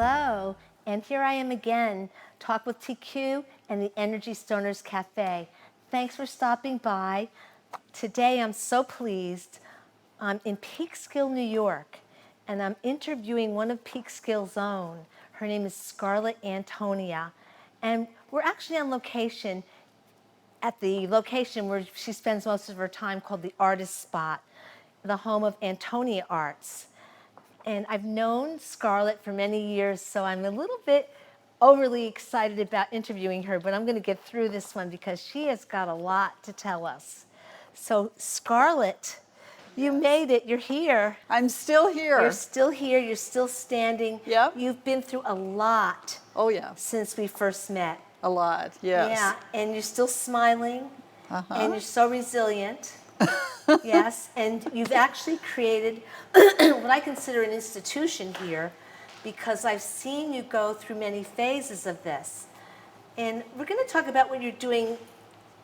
Hello, and here I am again, Talk with TQ and the Energy Stoners Cafe. Thanks for stopping by. Today I'm so pleased. I'm in Peekskill, New York, and I'm interviewing one of Peekskill's own. Her name is Scarlett Antonia, and we're actually on location at the location where she spends most of her time called the Artist Spot, the home of Antonia Arts. And I've known Scarlett for many years, so I'm a little bit overly excited about interviewing her, but I'm going to get through this one because she has got a lot to tell us. So Scarlett, you made it. You're here. I'm still here. You're still here. You're still standing. Yep. You've been through a lot. Oh, yeah. Since we first met. A lot, yes. Yeah, and you're still smiling, and you're so resilient. Yes, and you've actually created what I consider an institution here, because I've seen you go through many phases of this. And we're going to talk about what you're doing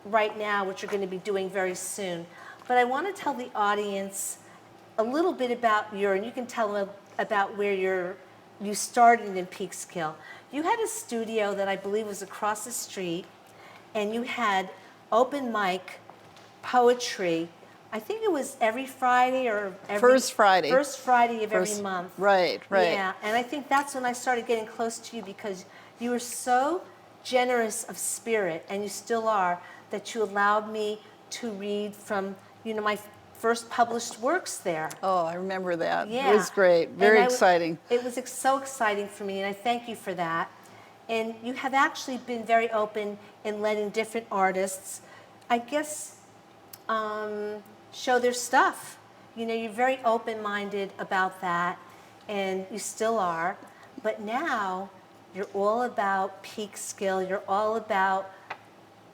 right now, what you're going to be doing very soon. But I want to tell the audience a little bit about and you can tell them about where you started in Peekskill. You had a studio that I believe was across the street, and you had open mic poetry. I think it was every Friday or First Friday of every month. Right. Yeah, and I think that's when I started getting close to you, because you were so generous of spirit, and you still are, that you allowed me to read from, my first published works there. Oh, I remember that. Yeah. It was great. Very exciting. It was so exciting for me, and I thank you for that. And you have actually been very open in letting different artists, I guess, show their stuff. You're very open-minded about that, and you still are. But now you're all about Peekskill. You're all about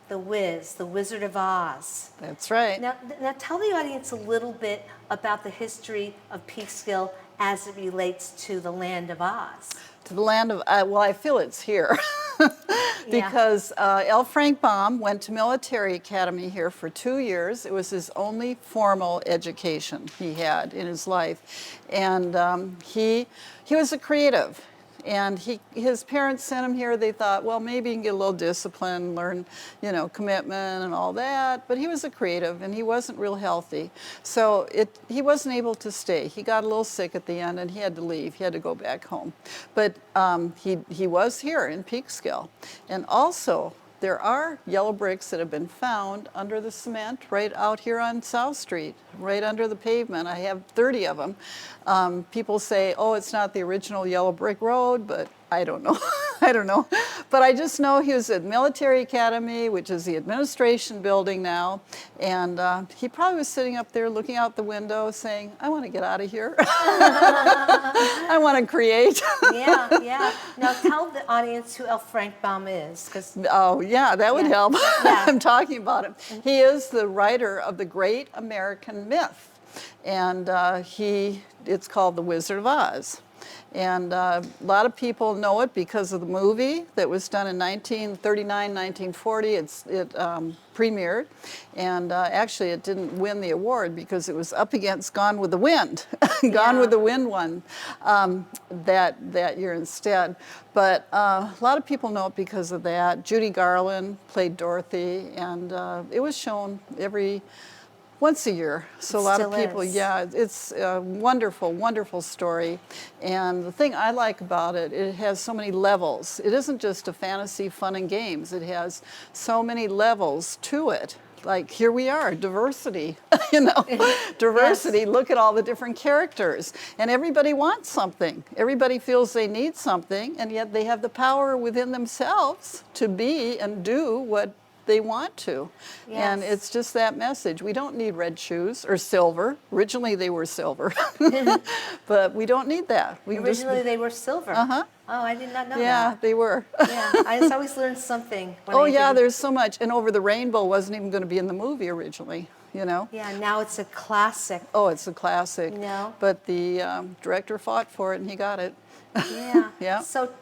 the Wizard of Oz. That's right. Now tell the audience a little bit about the history of Peekskill as it relates to the land of Oz. To the land of, well, I feel it's here. Because L. Frank Baum went to military academy here for 2 years. It was his only formal education he had in his life. And he was a creative. And his parents sent him here. They thought, well, maybe he can get a little discipline, learn, commitment and all that. But he was a creative, and he wasn't real healthy. So he wasn't able to stay. He got a little sick at the end, and he had to leave. He had to go back home. But he was here in Peekskill. And also, there are yellow bricks that have been found under the cement right out here on South Street, right under the pavement. I have 30 of them. People say, oh, it's not the original yellow brick road, but I don't know. I don't know. But I just know he was at Military Academy, which is the administration building now. And he probably was sitting up there looking out the window saying, I want to get out of here. I want to create. Yeah. Now tell the audience who L. Frank Baum is. Oh, yeah, that would help. Yeah. I'm talking about him. He is the writer of the great American myth. And it's called The Wizard of Oz. And a lot of people know it because of the movie that was done in 1939, 1940. It premiered, and actually it didn't win the award because it was up against Gone with the Wind. Gone with the Wind won that year instead. But a lot of people know it because of that. Judy Garland played Dorothy, and it was shown once a year. So a lot of people, it's a wonderful, wonderful story. And the thing I like about it, it has so many levels. It isn't just a fantasy, fun and games. It has so many levels to it. Like, here we are, diversity, diversity. Yes. Look at all the different characters. And everybody wants something. Everybody feels they need something, and yet they have the power within themselves to be and do what they want to. Yes. And it's just that message. We don't need red shoes or silver. Originally they were silver. But we don't need that. Originally they were silver. Uh-huh. Oh, I did not know that. Yeah, they were. Yeah, I just always learned something. There's so much. And Over the Rainbow wasn't even going to be in the movie originally, Yeah, now it's a classic. Oh, it's a classic. But the director fought for it and he got it. Yeah. Yeah. So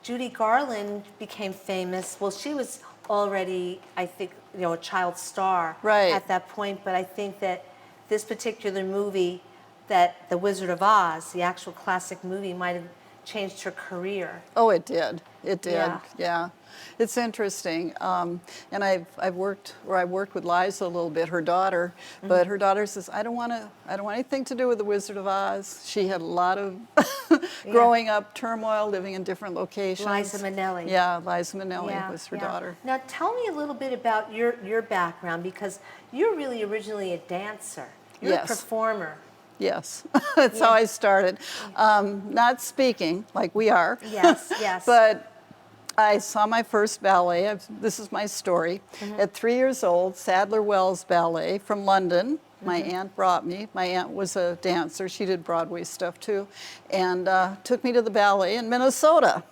Judy Garland became famous. Well, she was already, I think, a child star at that point. But I think that this particular movie, that The Wizard of Oz, the actual classic movie, might have changed her career. Oh, it did. It did. Yeah. Yeah. It's interesting. And I've worked with Liza a little bit, her daughter, but her daughter says, I don't want anything to do with the Wizard of Oz. She had a lot of growing up turmoil, living in different locations. Liza Minnelli. Yeah, Liza Minnelli was her daughter. Now tell me a little bit about your background, because you're really originally a dancer. You're Yes. a performer. Yes, that's how I started. Not speaking like we are. Yes, yes. But I saw my first ballet. This is my story. At 3 years old, Sadler Wells Ballet from London. My aunt brought me. My aunt was a dancer. She did Broadway stuff too, and took me to the ballet in Minnesota.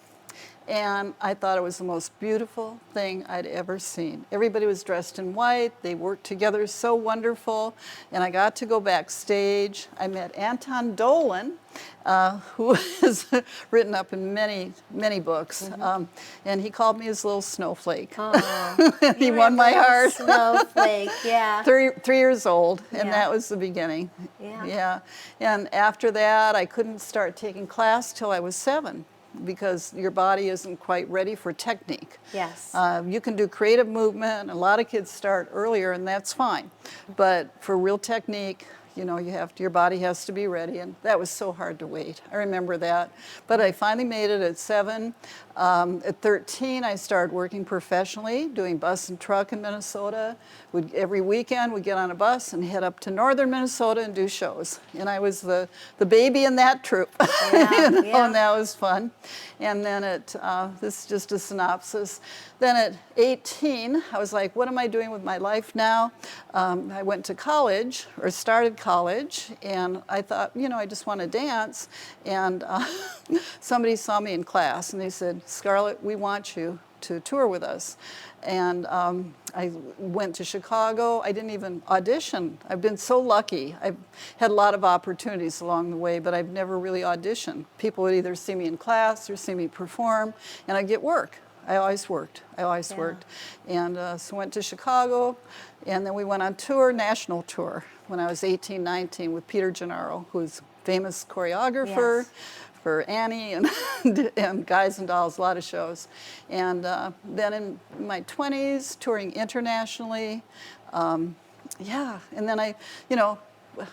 And I thought it was the most beautiful thing I'd ever seen. Everybody was dressed in white. They worked together so wonderful. And I got to go backstage. I met Anton Dolan, who has written up in many, many books. And he called me his little snowflake. He won my heart. Snowflake, yeah. 3 years old, and Yeah. that was the beginning. Yeah. And after that, I couldn't start taking class till I was 7. Because your body isn't quite ready for technique. Yes. You can do creative movement. A lot of kids start earlier, and that's fine. But for real technique, you know, your body has to be ready, and that was so hard to wait. I remember that. But I finally made it at 7. At 13, I started working professionally, doing bus and truck in Minnesota. Every weekend, we'd get on a bus and head up to northern Minnesota and do shows. And I was the baby in that troupe, and that was fun. And then this is just a synopsis. Then at 18, I was like, what am I doing with my life now? I went to college, or started college, and I thought, you know, I just want to dance. And somebody saw me in class, and they said, Scarlett, we want you to tour with us. And I went to Chicago. I didn't even audition. I've been so lucky. I've had a lot of opportunities along the way, but I've never really auditioned. People would either see me in class or see me perform, and I'd get work. I always worked. And so went to Chicago, and then we went on tour, national tour, when I was 18, 19, with Peter Gennaro, who's a famous choreographer. Yes. For Annie and Guys and Dolls, a lot of shows. And then in my 20s, touring internationally. And then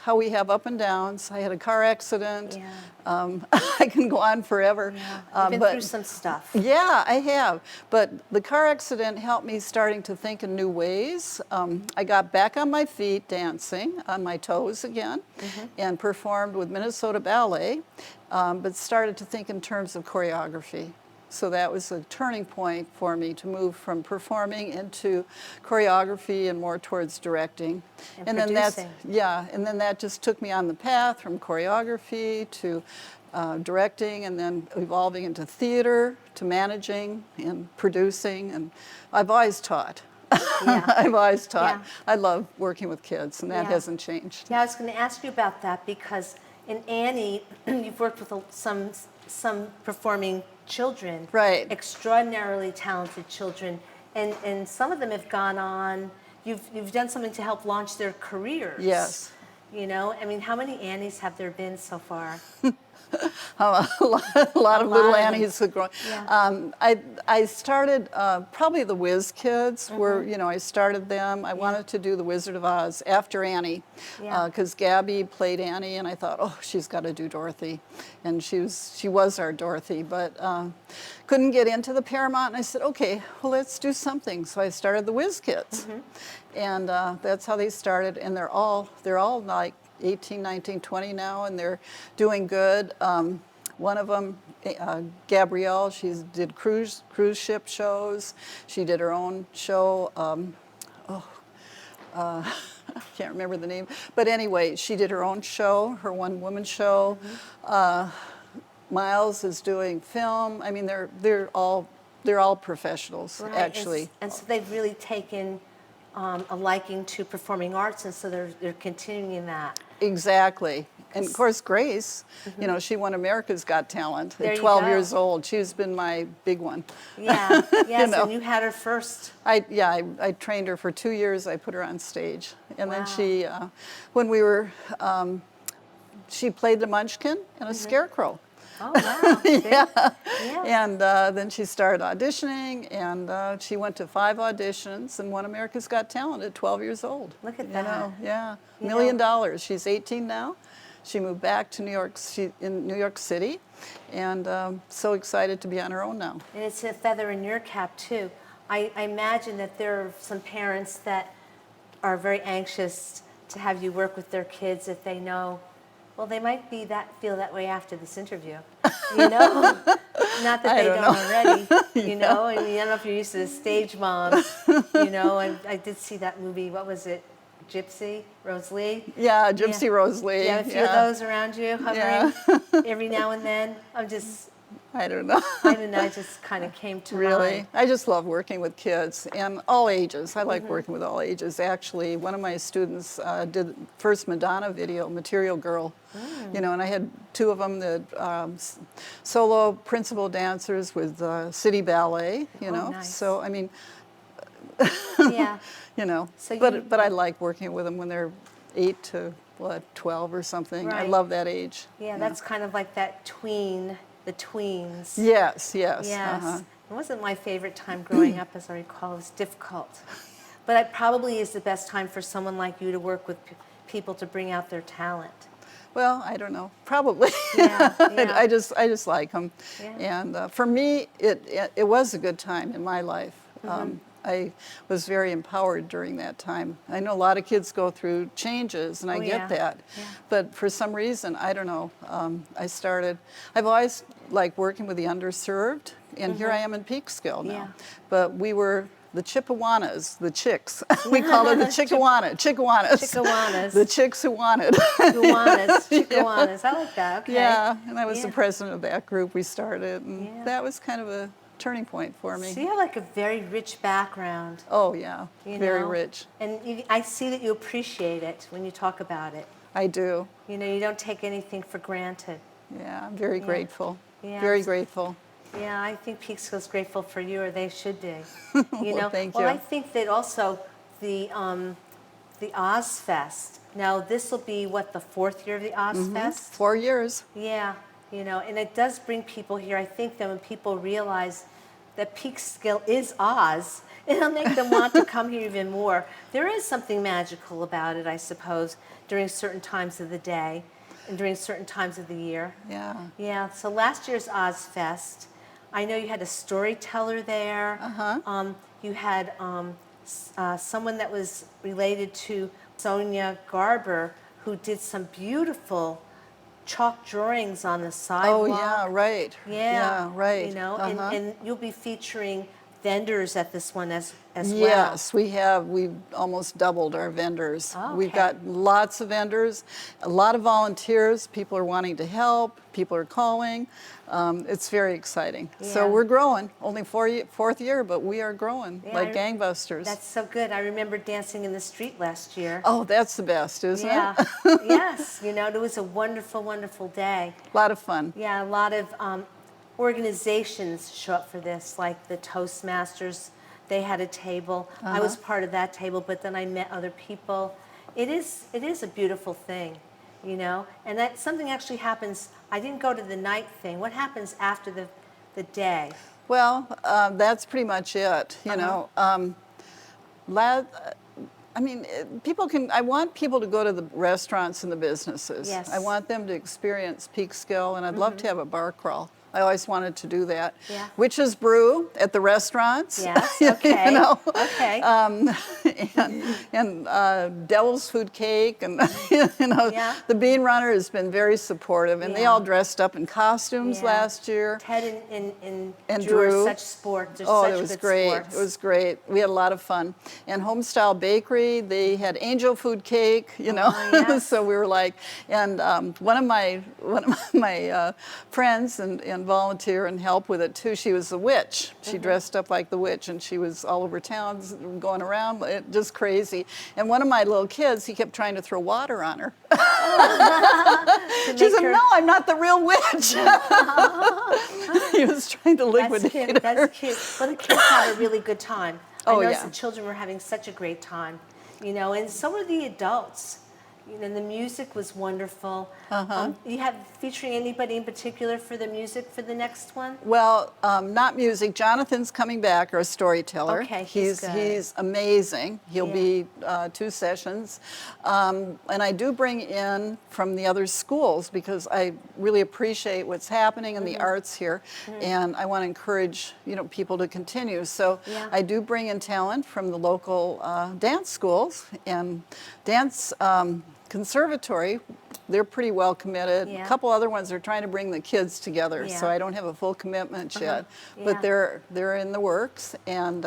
how we have up and downs. I had a car accident. Yeah. I can go on forever. Yeah. You've been through some stuff. Yeah, I have. But the car accident helped me starting to think in new ways. I got back on my feet dancing, on my toes again, and performed with Minnesota Ballet, but started to think in terms of choreography. So that was a turning point for me to move from performing into choreography and more towards directing. And then producing. and then that just took me on the path from choreography to directing, and then evolving into theater, to managing and producing. And I've always taught. Yeah. I've always taught. Yeah. I love working with kids, and that hasn't changed. Yeah, I was going to ask you about that, because in Annie, you've worked with some performing children, Right. extraordinarily talented children, and some of them have gone on. You've done something to help launch their careers. Yes. You know, I mean, how many Annies have there been so far? A lot of little Annies have grown. Yeah. I started probably the Whiz Kids were, I started them. I wanted to do the Wizard of Oz after Annie, because Gabby played Annie, and I thought, oh, she's got to do Dorothy, and she was our Dorothy, but couldn't get into the Paramount. And I said, okay, well, let's do something. So I started the Whiz Kids, and that's how they started. And they're all like 18, 19, 20 now, and they're doing good. One of them, Gabrielle, she did cruise ship shows. She did her own show. I can't remember the name, but anyway, she did her own show, her one-woman show. Miles is doing film. I mean, they're all professionals, Right. actually. And so they've really taken a liking to performing arts, and so they're continuing that. Exactly. And of course, Grace, she won America's Got Talent There at you 12 go. years old. She's been my big one. Yeah, yes, know. and you had her first. I trained her for 2 years. I put her on stage. And Wow. then she, when we were, she played the Munchkin and a Scarecrow. Oh, wow. See? Yeah. Yeah. And then she started auditioning, and she went to 5 auditions and won America's Got Talent at 12 years old. Look at You that. know, yeah, You $1 million. know. She's 18 now. She moved back to in New York City, and so excited to be on her own now. And it's a feather in your cap, too. I imagine that there are some parents that are very anxious to have you work with their kids if they know, well, they might feel that way after this interview, you know? Not that they don't already, you know? I mean, I don't know if you're used to the stage moms, you know? And I did see that movie, what was it? Gypsy Rose Lee? Yeah, Gypsy Rose Lee. Do you have a few of those around you hovering every now and then? I don't know. I just kind of came to Really? mind. I just love working with kids and all ages. I like working with all ages. Actually, one of my students did the first Madonna video, Material Girl. You know, and I had 2 of them that solo principal dancers with City Ballet, you know. Nice. So, I mean, Yeah. you know, So but I like working with them when they're 8 to, 12 or something. I Right. love that age. Yeah, that's kind of like that the tweens. Yes, yes. Yes. It wasn't my favorite time growing up, as I recall. It was difficult. But it probably is the best time for someone like you to work with people to bring out their talent. Well, I don't know. Probably. Yeah, yeah. I just like them. Yeah. And for me, it was a good time in my life. I was very empowered during that time. I know a lot of kids go through changes, and I get that. Yeah. But for some reason, I don't know, I've always liked working with the underserved, and here I am in Peekskill now. Yeah. But we were the Chippewanas, the chicks. We called it the Chickawanas. Chickawanas. The chicks who wanted. Chickawanas. I like that. Okay. Yeah, and I was the Yeah. president of that group we started, and Yeah. that was kind of a turning point for me. So you have like a very rich background. Oh yeah, You very know? rich. And I see that you appreciate it when you talk about it. I do. You know, you don't take anything for granted. Yeah, I'm very grateful. Yeah. Very grateful. Yeah, I think Peekskill's grateful for you, or they should be. You Well, know, thank well, you. I think that also the Ozfest. Now this will be what, the 4th year of the Ozfest? 4 years. Yeah, you know, and it does bring people here. I think that when people realize that Peekskill is Oz, it'll make them want to come here even more. There is something magical about it, I suppose, during certain times of the day and during certain times of the year. Yeah. Yeah, so last year's Ozfest, I know you had a storyteller there. You had someone that was related to Sonia Garber, who did some beautiful chalk drawings on the sidewalk. Oh yeah, right. Yeah, right. You know, and you'll be featuring vendors at this one as well. Yes, we have. We've almost doubled our vendors. Oh, We've okay. got lots of vendors, a lot of volunteers. People are wanting to help. People are calling. It's very exciting. So Yeah. we're growing. Only 4th year, but we are growing Yeah, like gangbusters. That's so good. I remember dancing in the street last year. Oh, that's the best, isn't Yeah. it? Yes. You know, it was a wonderful, wonderful day. A lot of fun. Yeah, a lot of organizations show up for this, like the Toastmasters. They had a table. I was part of that table, but then I met other people. It is a beautiful thing, you know. And that something actually happens. I didn't go to the night thing. What happens after the day? Well, that's pretty much it. You know, I mean, I want people to go to the restaurants and the businesses. Yes. I want them to experience Peekskill, and I'd love to have a bar crawl. I always wanted to do that. Yeah. Witch's brew at the restaurants. Yes. Okay. You know? Okay. And Devil's Food Cake, and you know, Yeah. the Bean Runner has been very supportive, and they Yeah. all dressed up in costumes Yeah. last year. Ted and And Drew are Drew. such sports. They're Oh, such it was good great. sports. It was great. We had a lot of fun. And Homestyle Bakery, they had angel food cake, you know. Oh, yes. So we were like, and one of my friends and volunteer and help with it too. She was a witch. She dressed up like the witch, and she was all over town going around, just crazy. And one of my little kids, he kept trying to throw water on her. She said, "No, I'm not the real witch." He was trying to liquidate That's cute. her. That's cute. Well, the kids had a really good time. Oh, I noticed yeah. the children were having such a great time, you know, and so were the adults. You know, the music was wonderful. Uh-huh. You have featuring anybody in particular for the music for the next one? Well, not music. Jonathan's coming back, our storyteller. Okay, he's good. He's amazing. He'll Yeah. be 2 sessions. And I do bring in from the other schools because I really appreciate what's happening in the arts here, and I want to encourage people to continue. So Yeah. I do bring in talent from the local dance schools and dance conservatory. They're pretty well committed. Yeah. A couple other ones are trying to bring the kids together, so Yeah. I don't have a full commitment yet. Yeah. But they're in the works, and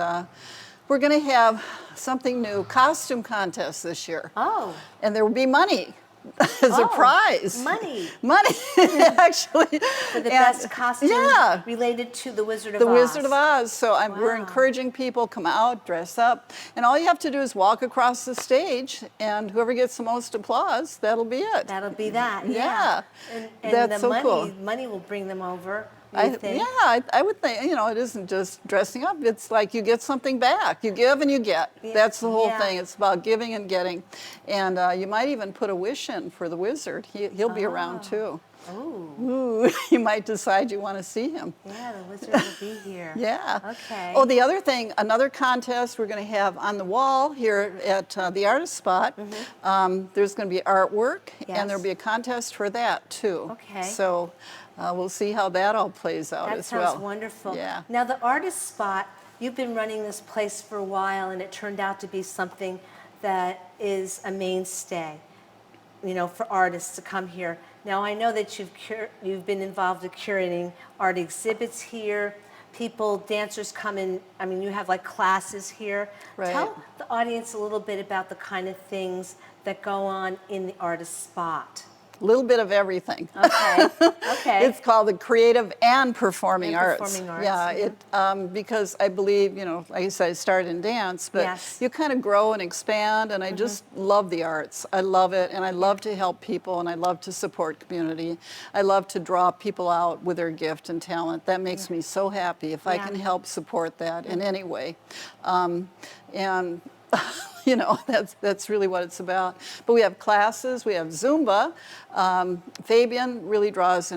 we're going to have something new, costume contest this year. Oh. And there will be money as a Oh, prize. money. Money, actually. For the best costume Yeah. related to the Wizard of The Oz. Wizard of Oz. So we're Wow. encouraging people, come out, dress up, and all you have to do is walk across the stage, and whoever gets the most applause, that'll be it. That'll be that. Yeah. And That's the so money, cool. money will bring them over. I You think? would think, it isn't just dressing up. It's like you get something back. You give and you get. Yeah, That's the whole yeah. thing. It's about giving and getting. And you might even put a wish in for the wizard. He'll be around too. Ooh. Ooh, you might decide you want to see him. Yeah, the wizard will be here. Yeah. Okay. Oh, the other thing, another contest we're going to have on the wall here at the artist spot. There's going to be artwork, Yes. and there'll be a contest for that too. Okay. So we'll see how that all plays out That as well. sounds wonderful. Yeah. Now, the artist spot, you've been running this place for a while, and it turned out to be something that is a mainstay, for artists to come here. Now, I know that you've been involved in curating art exhibits here. Dancers come in, you have like classes here. Right. Tell the audience a little bit about the kind of things that go on in the artist spot. A little bit of everything. Okay. Okay. It's called the creative and performing And arts. performing arts, Yeah, because I believe, like I said, I started in dance, but Yes. you kind of grow and expand, and I just love the arts. I love it, and I love to help people, and I love to support community. I love to draw people out with their gift and talent. That makes me so happy if I Yeah. can help support that in any way. And that's really what it's about. But we have classes, we have Zumba. Fabian really draws,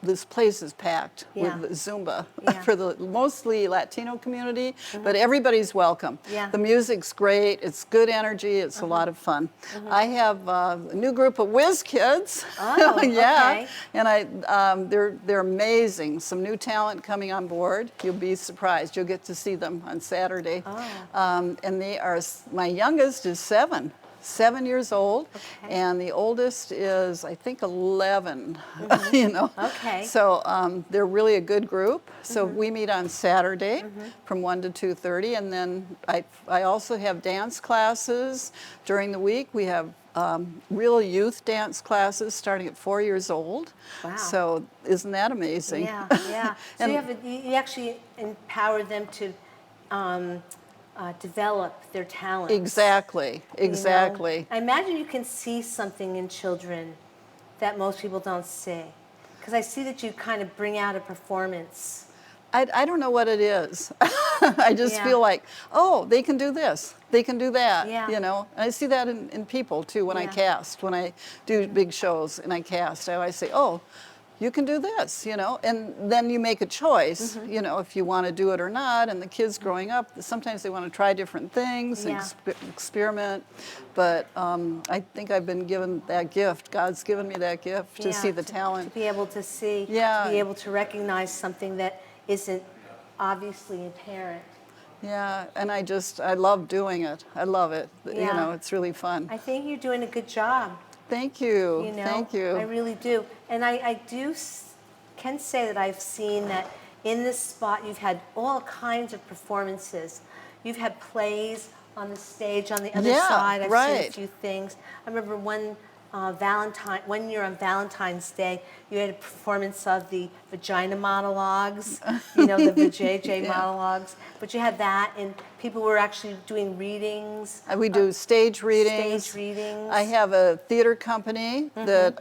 this place is packed Yeah. with Zumba Yeah. for the mostly Latino community, but everybody's welcome. Yeah. The music's great, it's good energy, it's a lot of fun. I have a new group of whiz kids. Oh, yeah. okay. And they're amazing. Some new talent coming on board. You'll be surprised. You'll get to see them on Saturday. Oh. And they are, my youngest is 7 years old, Okay. and the oldest is, I think, 11, Okay. So they're really a good group. So we meet on Saturday from 1 to 2:30, and then I also have dance classes during the week. We have real youth dance classes starting at 4 years old. Wow. So isn't that amazing? Yeah, yeah. So And- you actually empower them to develop their talents. Exactly, exactly. I imagine you can see something in children that most people don't see. Because I see that you kind of bring out a performance. I don't know what it is. I just Yeah. feel like, oh, they can do this, they can do that, Yeah. And I see that in people too when I Yeah. cast, when I do big shows and I cast, I always say, oh, you can do this, and then you make a choice, if you want to do it or not. And the kids growing up, sometimes they want to try different things and Yeah. experiment. But I think I've been given that gift. God's given me that gift to see the talent. To be able to see, Yeah. to be able to recognize something that isn't obviously apparent. Yeah, and I love doing it. I love it. Yeah. It's really fun. I think you're doing a good job. Thank you. Thank I you. really do. And I can say that I've seen that in this spot you've had all kinds of performances. You've had plays on the stage on the other Yeah, side. I've seen a right. few things. I remember one year on Valentine's Day, you had a performance of the vagina monologues, the vajayjay monologues. But you had that, and people were actually doing readings. We do stage readings. Stage readings. I have a theater company that,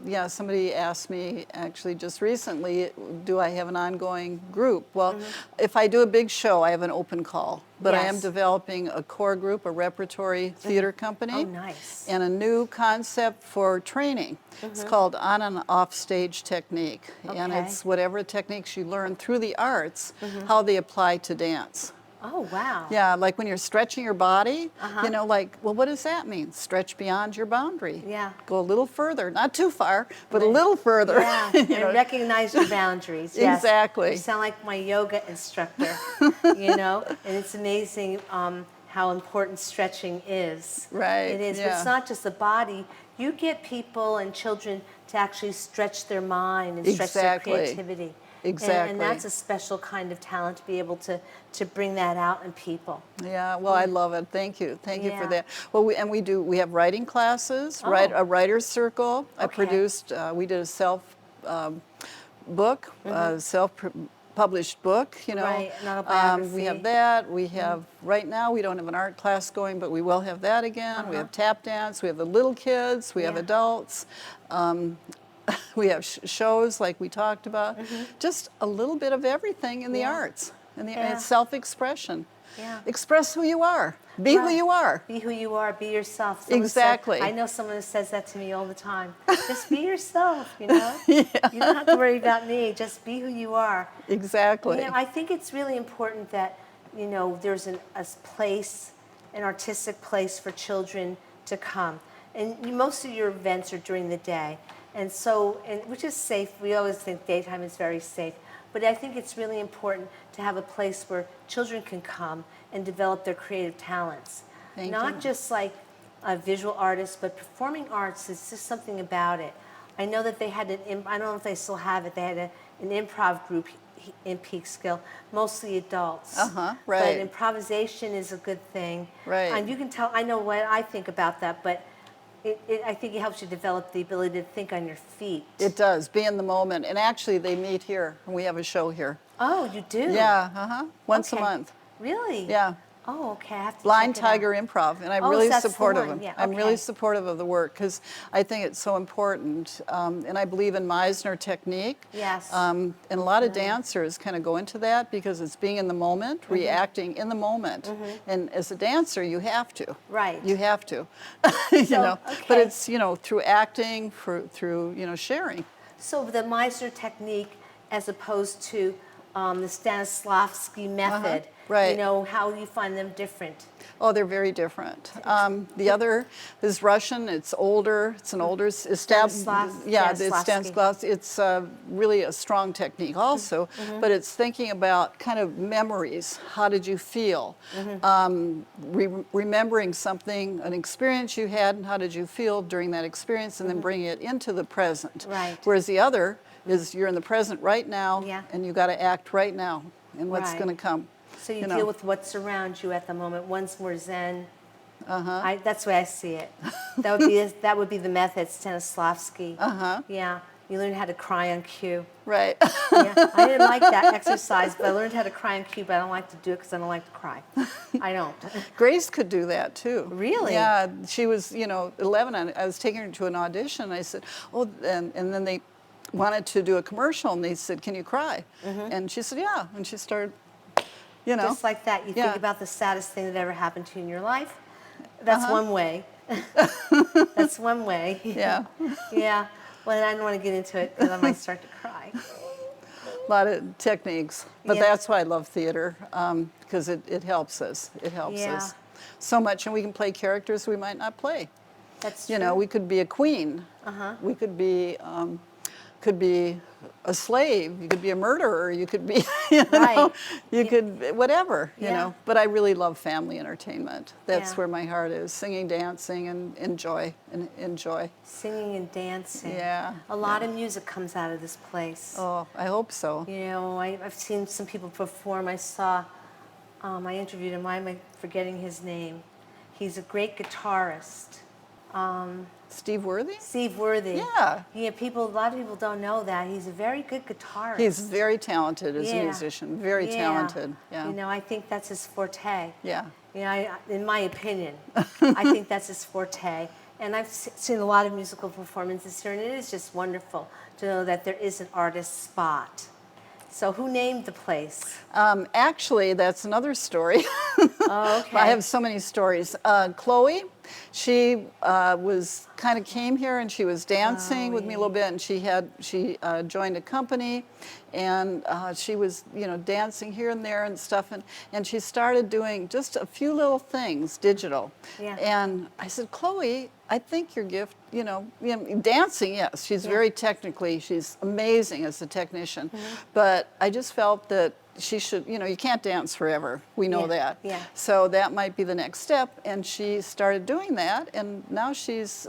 yeah, somebody asked me actually just recently, do I have an ongoing group? Well, if I do a big show, I have an open call. But I am Yes. developing a core group, a repertory theater company. Oh, nice. And a new concept for training. It's called on and off stage technique. And Okay. it's whatever techniques you learn through the arts, how they apply to dance. Oh, wow. Yeah, like when you're stretching your body, you know, like, well, what does that mean? Stretch beyond your boundary. Yeah. Go a little further, not too far, but a little further. Yeah, you and know? recognize your boundaries. Yes. Exactly. You sound like my yoga instructor, you know, and it's amazing how important stretching is. Right, It is, but yeah. it's not just the body. You get people and children to actually stretch their mind and stretch Exactly. their creativity. Exactly. And that's a special kind of talent to be able to bring that out in people. Yeah, well, I love it. Thank you. Thank you for Yeah. that. Well, we have writing classes, Oh. a writer's circle. I Okay. produced, we did a book, self-published book, you know. Right, an We autobiography. have that. We have, right now, we don't have an art class going, but we will have that again. We have tap dance. We have the little kids. We have Yeah. adults. We have shows like we talked about. Just a little bit of everything in the Yeah. arts. And Yeah. it's self-expression. Yeah. Express who you are. Be who Right. you are. Be who you are. Be yourself. Someone said- Exactly. I know someone who says that to me all the time. Just be yourself, you know? You don't have to worry about me. Just be who you are. Exactly. You know, I think it's really important that, you know, there's a place, an artistic place for children to come. And most of your events are during the day. And so, which is safe. We always think daytime is very safe. But I think it's really important to have a place where children can come and develop their creative talents. Thank Not you. just like visual artists, but performing arts is just something about it. I know that they had I don't know if they still have it, they had an improv group in Peekskill, mostly adults. But right. improvisation is a good thing. Right. And you can tell, I know what I think about that, but I think it helps you develop the ability to think on your feet. It does. Be in the moment. And actually, they meet here, and we have a show here. Oh, you do? Yeah, once a Okay. month. Really? Yeah. Oh, okay. I have to Blind check it out. Tiger Improv, and I'm Oh, really that's the supportive one. of Yeah, I'm okay. really supportive of the work because I think it's so important, and I believe in Meisner technique. Yes. And a lot of dancers kind of go into that because it's being in the moment, reacting in the moment, and as a dancer, you have to. Right. You have to, you know. But okay. it's through acting, through sharing. So the Meisner technique, as opposed to the Stanislavski method, right. you know, how do you find them different? Oh, they're very different. The other is Russian. It's older. It's an older Yeah, it's Stanislavski. It's really a strong technique also, but it's thinking about kind of memories. How did you feel? Remembering something, an experience you had, and how did you feel during that experience, and then bringing it into the present. Right. Whereas the other is you're in the present right now, Yeah. and you got to act right now, and what's Right. going to come. So you know. deal with what's around you at the moment. One's more Zen. That's the way I see it. That would be the method, Stanislavski. Yeah. You learn how to cry on cue. Right. Yeah. I didn't like that exercise, but I learned how to cry on cue, but I don't like to do it because I don't like to cry. I don't. Grace could do that too. Really? Yeah, she was, 11. And I was taking her to an audition. And I said, oh, and then they wanted to do a commercial, and they said, can you cry? And she said, yeah. And she started, Just like that. You Yeah. think about the saddest thing that ever happened to you in your life. That's one way. That's one way. Yeah. Yeah. Well, I don't want to get into it because I might start to cry. A lot of techniques. But Yeah. that's why I love theater, because it helps us. It helps Yeah. us so much. And we can play characters we might not play. That's You true. know, we could be a queen. We could be a slave. You could be a murderer. You could be, Right. you could whatever. You Yeah. know. But I really love family entertainment. That's Yeah. where my heart is: singing, dancing, and enjoy. Singing and dancing. Yeah. A lot of music comes out of this place. Oh, I hope so. You know, I've seen some people perform. I saw, I interviewed him. Why am I forgetting his name? He's a great guitarist. Steve Worthy? Steve Worthy. Yeah. Yeah, a lot of people don't know that. He's a very good guitarist. He's very talented as a Yeah. musician, very Yeah. talented. Yeah. You know, I think that's his forte. Yeah. You know, in my opinion, I think that's his forte. And I've seen a lot of musical performances here, and it is just wonderful to know that there is an artist spot. So who named the place? Actually, that's another story. Oh, okay. I have so many stories. Chloe, she was kind of came here and she was dancing with me a little bit, and she joined a company, and she was dancing here and there and stuff, and she started doing just a few little things digital. Yeah. And I said, Chloe, I think your gift, dancing, yes, she's very technically, she's amazing as a technician, but I just felt that she should, you can't dance forever. We know that. Yeah. So that might be the next step. And she started doing that, and now she's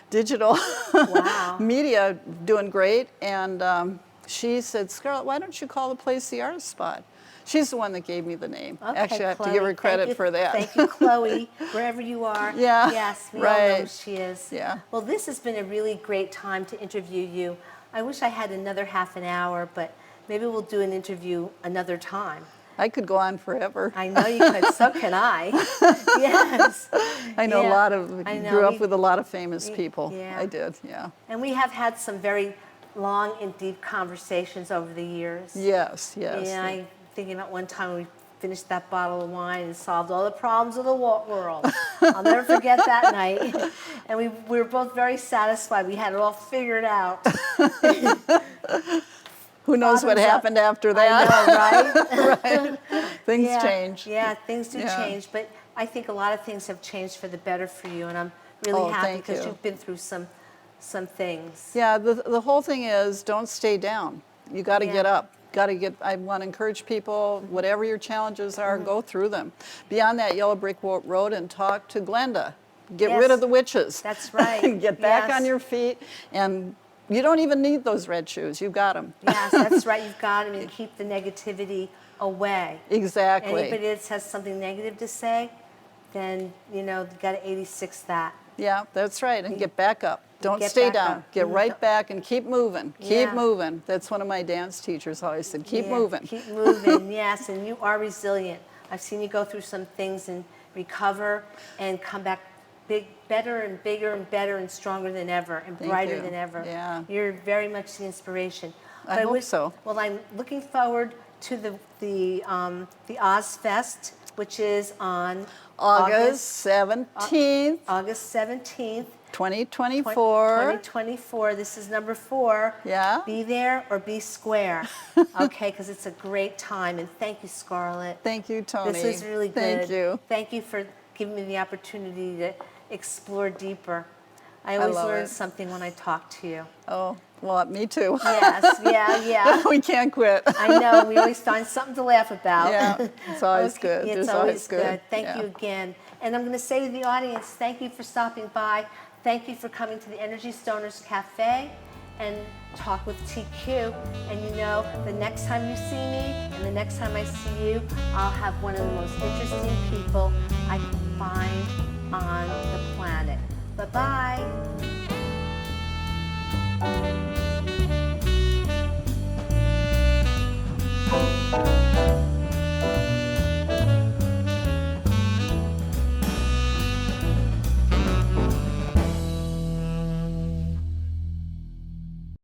digital Wow. media doing great. And she said, Scarlett, why don't you call the place the Artist Spot? She's the one that gave me the name. Okay, Actually, I have Chloe, to give her credit for that. Thank you, Chloe, wherever you are. Yeah, Yes, we all know right. who she is. Yeah. Well, this has been a really great time to interview you. I wish I had another half an hour, but maybe we'll do an interview another time. I could go on forever. I know you could. So can I. Yes. I know Yeah, a lot of, I know. grew up with a lot of famous people. yeah. I did, yeah. And we have had some very long and deep conversations over the years. Yes, yes. Yeah, I'm thinking about one time we finished that bottle of wine and solved all the problems of the world. I'll never forget that night. And we were both very satisfied. We had it all figured out. Who knows what Bottoms up. happened after that? I know, right? Right. Things Yeah, change. Yeah, things do Yeah. change, but I think a lot of things have changed for the better for you, and I'm really Oh, happy thank because you. you've been through some things. Yeah, the whole thing is don't stay down. You got to Yeah. get up. I want to encourage people, whatever your challenges are, Mm-hmm. go through them. Beyond that yellow brick road and talk to Glenda. Get Yes. rid of the witches. That's right. Get back Yes. on your feet, and you don't even need those red shoes. You've got them. Yes, that's right. You've got to keep the negativity away. Exactly. Anybody that has something negative to say, then, you got to 86 that. Yeah, that's right. And get back up. Don't Get stay back down. up. Get right back and keep moving. Keep Yeah. moving. That's one of my dance teachers always said. Keep Yeah, moving. Keep moving, yes, and you are resilient. I've seen you go through some things and recover and come back better and bigger and better and stronger than ever and Thank brighter you. than ever. Yeah. You're very much the inspiration. I But hope so. Well, I'm looking forward to the Oz Fest, which is on August 17th, August 17th. 2024. 2024. This is number 4. Yeah. Be there or be square. Okay, because it's a great time. And thank you, Scarlett. Thank you, Tony. This is really good. Thank you. Thank you for giving me the opportunity to explore deeper. I always love learn it. something when I talk to you. Oh, well, me too. Yes, yeah. We can't quit. I know. We always find something to laugh about. Yeah, it's always Okay, good. It's There's always good. good. Thank Yeah. you again. And I'm going to say to the audience, thank you for stopping by. Thank you for coming to the Energy Stoners Cafe and Talk with TQ. And the next time you see me and the next time I see you, I'll have one of the most interesting people I can find on the planet. Bye-bye.